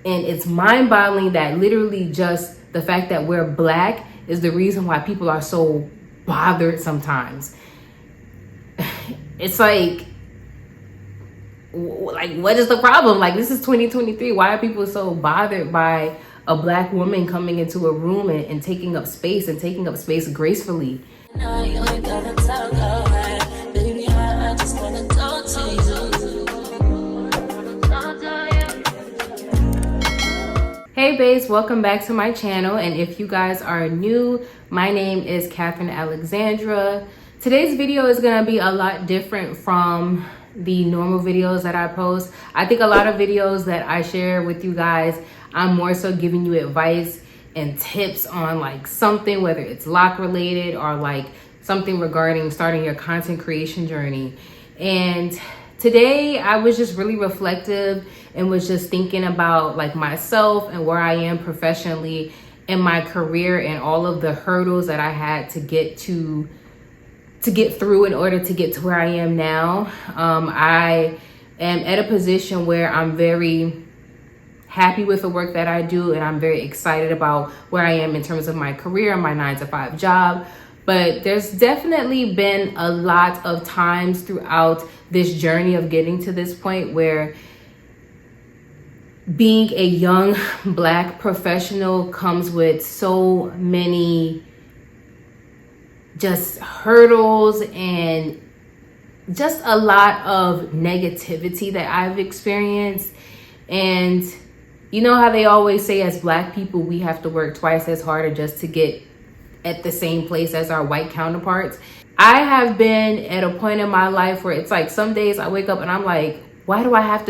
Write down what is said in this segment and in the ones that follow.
And it's mind-boggling that literally just the fact that we're Black is the reason why people are so bothered sometimes. It's like what is the problem? Like, this is 2023. Why are people so bothered by a Black woman coming into a room and taking up space and taking up space gracefully? Hey baes, welcome back to my channel. And if you guys are new, my name is Catherine Alexandra. Today's video is gonna be a lot different from the normal videos that I post. I think a lot of videos that I share with you guys, I'm more so giving you advice and tips on like something, whether it's lock related or like something regarding starting your content creation journey. And today I was just really reflective and was just thinking about like myself and where I am professionally in my career and all of the hurdles that I had to get through in order to get to where I am now. I am at a position where I'm very happy with the work that I do, and I'm very excited about where I am in terms of my career and my 9-to-5 job. But there's definitely been a lot of times throughout this journey of getting to this point where being a young Black professional comes with so many just hurdles and just a lot of negativity that I've experienced. And you know how they always say as Black people, we have to work twice as hard just to get at the same place as our white counterparts. I have been at a point in my life where it's like some days I wake up and I'm like, why do I have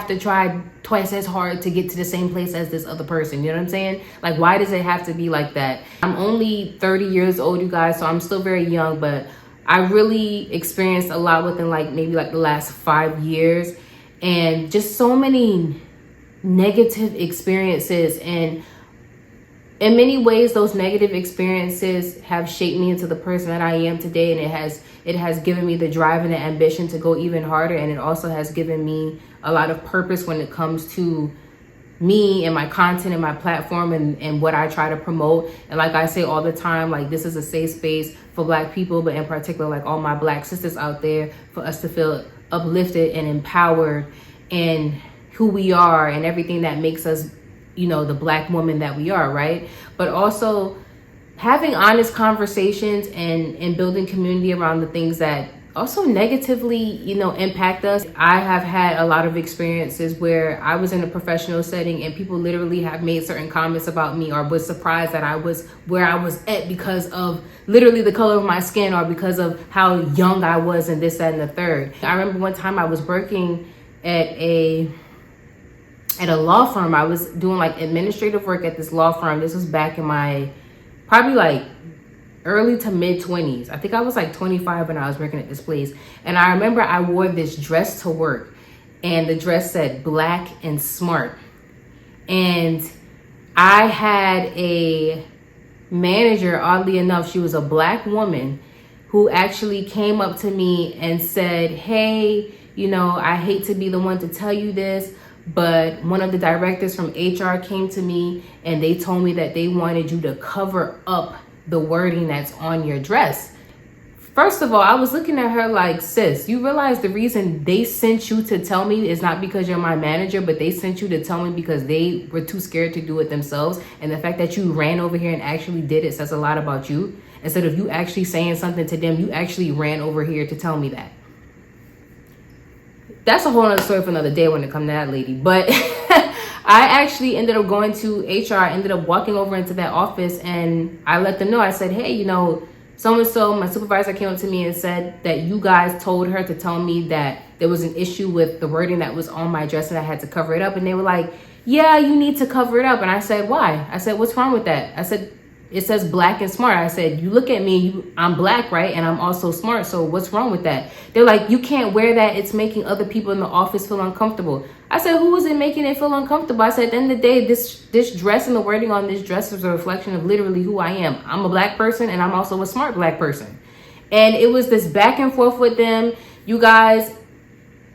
to try twice as hard to get to the same place as this other person? You know what I'm saying? Like, why does it have to be like that? I'm only 30 years old, you guys, so I'm still very young, but I really experienced a lot within maybe the last 5 years, and just so many negative experiences. And in many ways, those negative experiences have shaped me into the person that I am today, and it has given me the drive and the ambition to go even harder. And it also has given me a lot of purpose when it comes to me and my content and my platform and what I try to promote. And like I say all the time, like, this is a safe space for Black people, but in particular, like all my Black sisters out there, for us to feel uplifted and empowered in who we are and everything that makes us, you know, the Black woman that we are, right? But also having honest conversations and building community around the things that also negatively, you know, impact us. I have had a lot of experiences where I was in a professional setting and people literally have made certain comments about me, or was surprised that I was where I was at because of literally the color of my skin, or because of how young I was, and this, that, and the third. I remember one time I was working at a law firm. I was doing like administrative work at this law firm. This was back in my probably like early to mid 20s. I think I was like 25 when I was working at this place. And I remember I wore this dress to work, and the dress said Black and Smart. And I had a manager, oddly enough, she was a Black woman, who actually came up to me and said, hey, you know, I hate to be the one to tell you this, but one of the directors from HR came to me and they told me that they wanted you to cover up the wording that's on your dress. First of all, I was looking at her like, sis, you realize the reason they sent you to tell me is not because you're my manager, but they sent you to tell me because they were too scared to do it themselves. And the fact that you ran over here and actually did it says a lot about you. Instead of you actually saying something to them, you actually ran over here to tell me that. That's a whole other story for another day when it comes to that lady. But I actually ended up going to HR. I ended up walking over into that office and I let them know. I said, hey, you know, so-and-so, my supervisor came up to me and said that you guys told her to tell me that there was an issue with the wording that was on my dress and I had to cover it up. And they were like, yeah, you need to cover it up. And I said, why? I said, what's wrong with that? I said, it says Black and Smart. I said, you look at me, I'm Black, right? And I'm also smart. So what's wrong with that? They're like, you can't wear that. It's making other people in the office feel uncomfortable. I said, who is it making it feel uncomfortable? I said, at the end of the day, this dress and the wording on this dress is a reflection of literally who I am. I'm a Black person and I'm also a smart Black person. And it was this back and forth with them. You guys,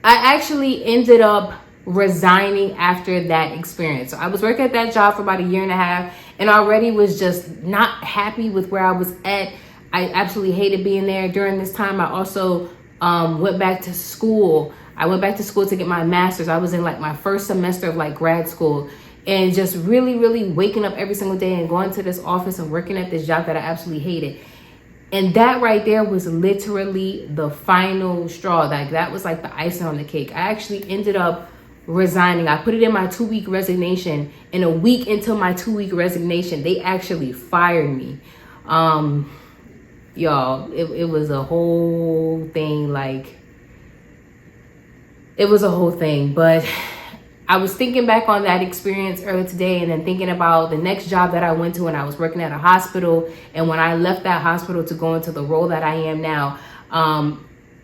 I actually ended up resigning after that experience. So I was working at that job for about a year and a half and already was just not happy with where I was at. I absolutely hated being there. During this time, I also went back to school. I went back to school to get my master's. I was in like my first semester of like grad school, and just really, really waking up every single day and going to this office and working at this job that I absolutely hated. And that right there was literally the final straw. Like that was like the icing on the cake. I actually ended up resigning. I put it in my 2-week resignation, and a week into my 2-week resignation, they actually fired me. Y'all, it was a whole thing. Like, it was a whole thing. But I was thinking back on that experience earlier today, and then thinking about the next job that I went to when I was working at a hospital, and when I left that hospital to go into the role that I am now.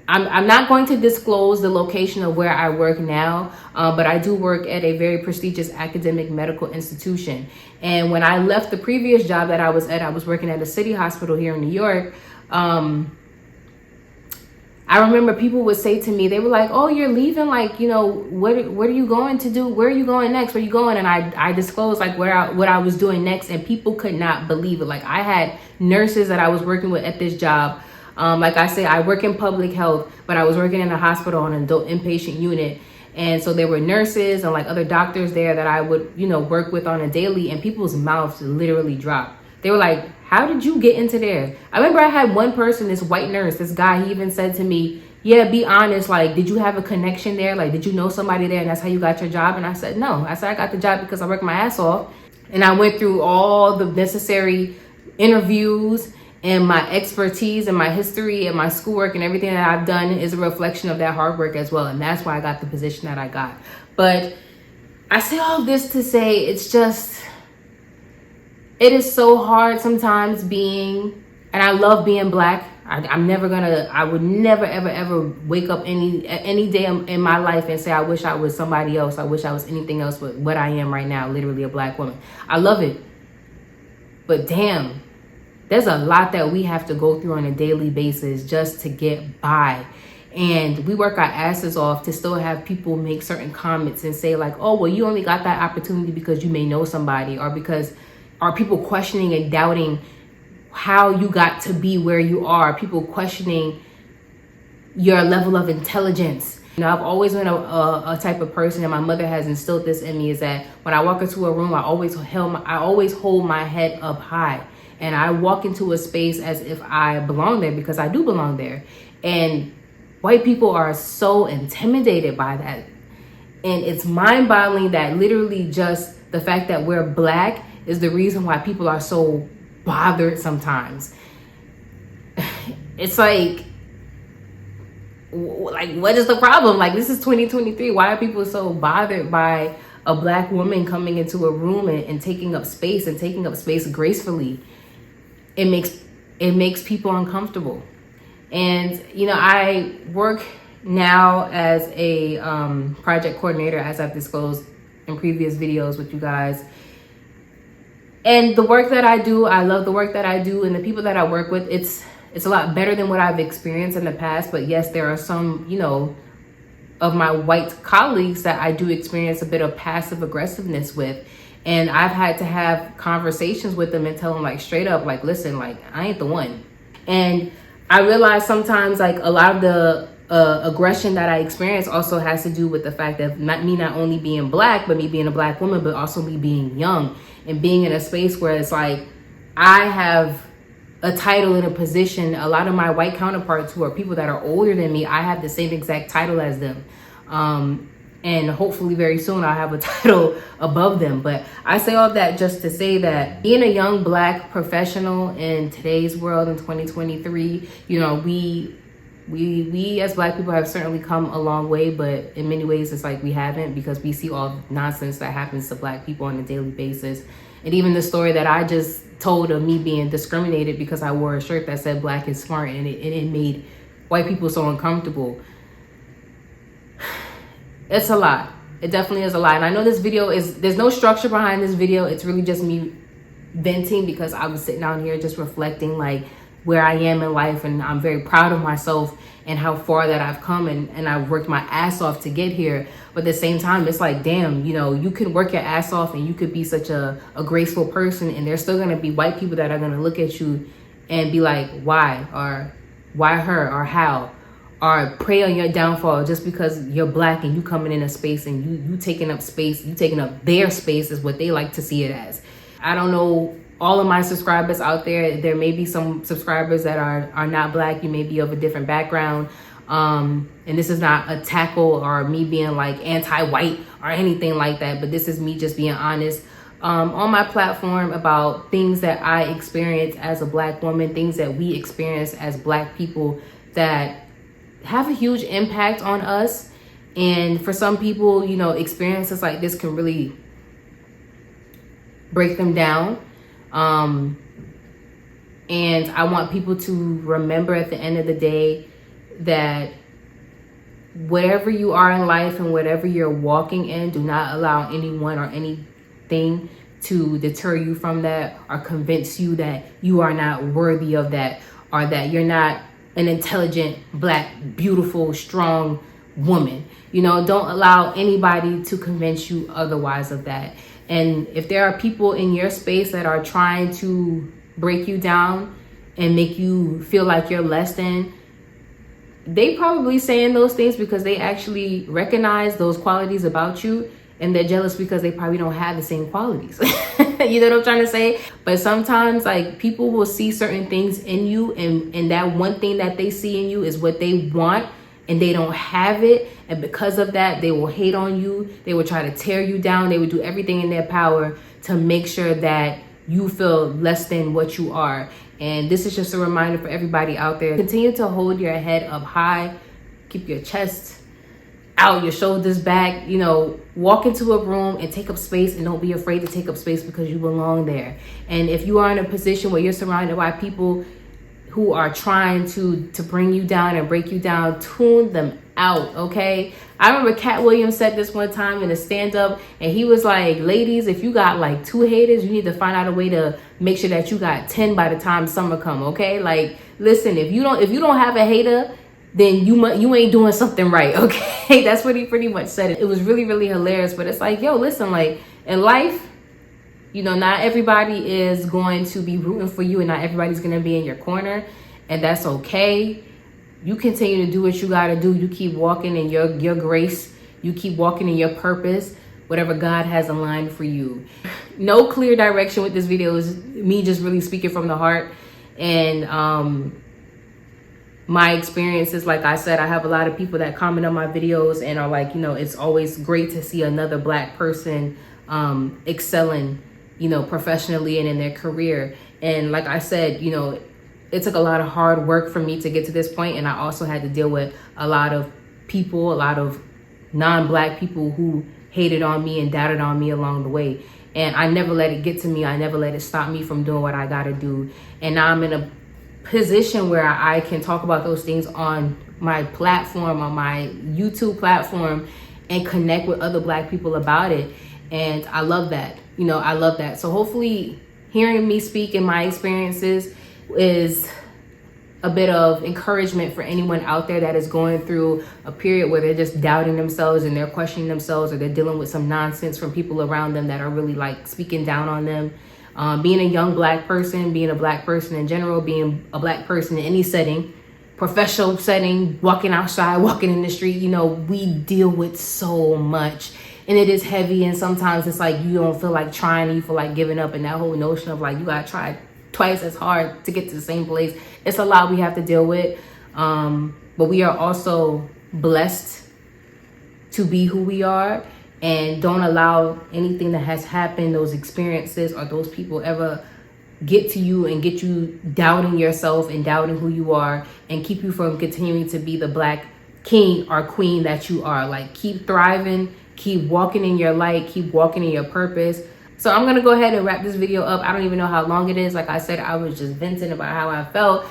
I'm not going to disclose the location of where I work now, but I do work at a very prestigious academic medical institution. And when I left the previous job that I was at, I was working at a city hospital here in New York. I remember people would say to me, they were like, "Oh, you're leaving, like, you know, what are you going to do? Where are you going next? Where are you going?" And I disclosed like what I was doing next, and people could not believe it. Like, I had nurses that I was working with at this job. Like I said, I work in public health, but I was working in a hospital on an adult inpatient unit. And so there were nurses and like other doctors there that I would, you know, work with on a daily, and people's mouths literally dropped. They were like, "How did you get into there?" I remember I had one person, this white nurse, this guy, he even said to me, "Yeah, be honest, like, did you have a connection there? Like, did you know somebody there and that's how you got your job?" And I said, "No." I said, "I got the job because I worked my ass off, and I went through all the necessary interviews, and my expertise and my history and my schoolwork and everything that I've done is a reflection of that hard work as well. And that's why I got the position that I got." But I say all this to say, it's just, it is so hard sometimes being, and I love being Black. I would never, ever wake up any day in my life and say, I wish I was somebody else. I wish I was anything else but what I am right now, literally a Black woman. I love it. But damn, there's a lot that we have to go through on a daily basis just to get by. And we work our asses off to still have people make certain comments and say like, "Oh, well, you only got that opportunity because you may know somebody," or because are people questioning and doubting how you got to be where you are, people questioning your level of intelligence. You know, I've always been a type of person, and my mother has instilled this in me, is that when I walk into a room, I always hold my head up high. And I walk into a space as if I belong there, because I do belong there. And white people are so intimidated by that. And it's mind-boggling that literally just the fact that we're Black is the reason why people are so bothered sometimes. It's like what is the problem? Like, this is 2023. Why are people so bothered by a Black woman coming into a room and taking up space, and taking up space gracefully? It makes people uncomfortable. And, you know, I work now as a project coordinator, as I've disclosed in previous videos with you guys. And the work that I do, I love the work that I do, and the people that I work with, it's a lot better than what I've experienced in the past. But yes, there are some, you know, of my white colleagues that I do experience a bit of passive aggressiveness with. And I've had to have conversations with them and tell them like straight up, like, "Listen, like, I ain't the one." And I realize sometimes like a lot of the aggression that I experience also has to do with the fact that not only being Black, but me being a Black woman, but also me being young and being in a space where it's like I have a title and a position. A lot of my white counterparts who are people that are older than me, I have the same exact title as them. And hopefully very soon I'll have a title above them. But I say all that just to say that being a young Black professional in today's world in 2023, you know, we as Black people have certainly come a long way, but in many ways it's like we haven't, because we see all the nonsense that happens to Black people on a daily basis. And even the story that I just told of me being discriminated because I wore a shirt that said "Black is smart," and it made white people so uncomfortable. It's a lot. It definitely is a lot. And I know this video there's no structure behind this video. It's really just me venting, because I was sitting down here just reflecting, like, where I am in life, and I'm very proud of myself and how far that I've come, and I've worked my ass off to get here. But at the same time, it's like, damn, you know, you can work your ass off and you could be such a graceful person, and there's still gonna be white people that are gonna look at you and be like, why? Or why her? Or how? Or prey on your downfall just because you're black and you coming in a space and you taking up space, you taking up their space is what they like to see it as. I don't know all of my subscribers out there. There may be some subscribers that are not black. You may be of a different background. And this is not a tackle or me being like anti-white or anything like that, but this is me just being honest on my platform about things that I experience as a black woman, things that we experience as black people that have a huge impact on us. And for some people, you know, experiences like this can really break them down. And I want people to remember at the end of the day that wherever you are in life and whatever you're walking in, do not allow anyone or anything to deter you from that or convince you that you are not worthy of that, or that you're not an intelligent, black, beautiful, strong woman. You know, don't allow anybody to convince you otherwise of that. And if there are people in your space that are trying to break you down and make you feel like you're less than, they probably saying those things because they actually recognize those qualities about you, and they're jealous because they probably don't have the same qualities. You know what I'm trying to say? But sometimes, like, people will see certain things in you, and that one thing that they see in you is what they want, and they don't have it. And because of that, they will hate on you. They will try to tear you down. They will do everything in their power to make sure that you feel less than what you are. And this is just a reminder for everybody out there. Continue to hold your head up high. Keep your chest out, your shoulders back. You know, walk into a room and take up space, and don't be afraid to take up space because you belong there. And if you are in a position where you're surrounded by people who are trying to bring you down and break you down, tune them out, okay? I remember Cat Williams said this one time in a stand-up, and he was like, ladies, if you got like 2 haters, you need to find out a way to make sure that you got 10 by the time summer come, okay? Like, listen, if you don't have a hater, then you ain't doing something right, okay? That's what he pretty much said. It was really, really hilarious. But it's like, yo, listen, like, in life, you know, not everybody is going to be rooting for you, and not everybody's going to be in your corner, and that's okay. You continue to do what you got to do. You keep walking in your grace. You keep walking in your purpose, whatever God has aligned for you. No clear direction with this video. Is me just really speaking from the heart. And my experiences, like I said, I have a lot of people that comment on my videos and are like, you know, it's always great to see another black person excelling, you know, professionally and in their career. And like I said, you know, it took a lot of hard work for me to get to this point. And I also had to deal with a lot of people, a lot of non-black people who hated on me and doubted on me along the way. And I never let it get to me. I never let it stop me from doing what I got to do. And now I'm in a position where I can talk about those things on my platform, on my YouTube platform, and connect with other black people about it. And I love that. You know, I love that. So hopefully hearing me speak in my experiences is a bit of encouragement for anyone out there that is going through a period where they're just doubting themselves and they're questioning themselves, or they're dealing with some nonsense from people around them that are really like speaking down on them. Being a young black person, being a black person in general, being a black person in any setting, professional setting, walking outside, walking in the street, you know, we deal with so much, and it is heavy. And sometimes it's like you don't feel like trying, you feel like giving up, and that whole notion of like you gotta try twice as hard to get to the same place. It's a lot we have to deal with, but we are also blessed to be who we are. And don't allow anything that has happened, those experiences or those people, ever get to you and get you doubting yourself and doubting who you are, and keep you from continuing to be the black king or queen that you are. Like, keep thriving, keep walking in your light, keep walking in your purpose. So I'm going to go ahead and wrap this video up. I don't even know how long it is. Like I said, I was just venting about how I felt.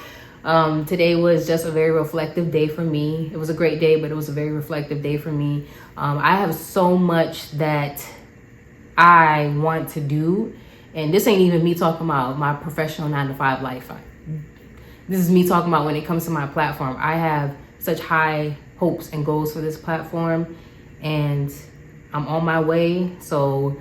Today was just a very reflective day for me. It was a great day, but it was a very reflective day for me. I have so much that I want to do, and this ain't even me talking about my professional 9-to-5 life. this is me talking about when it comes to my platform. I have such high hopes and goals for this platform, and I'm on my way. So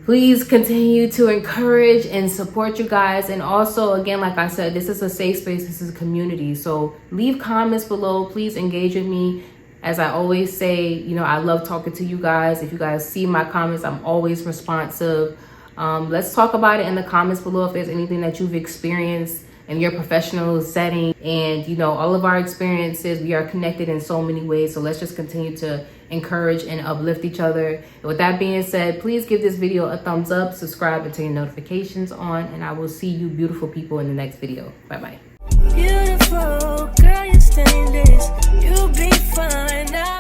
please continue to encourage and support you guys. And also, again, like I said, this is a safe space. This is a community. So leave comments below. Please engage with me. As I always say, you know, I love talking to you guys. If you guys see my comments, I'm always responsive. Let's talk about it in the comments below if there's anything that you've experienced in your professional setting. And, you know, all of our experiences, we are connected in so many ways. So let's just continue to encourage and uplift each other. And with that being said, please give this video a thumbs up, subscribe, and turn your notifications on. And I will see you beautiful people in the next video. Bye-bye. Beautiful girl, you stainless. You be fine now.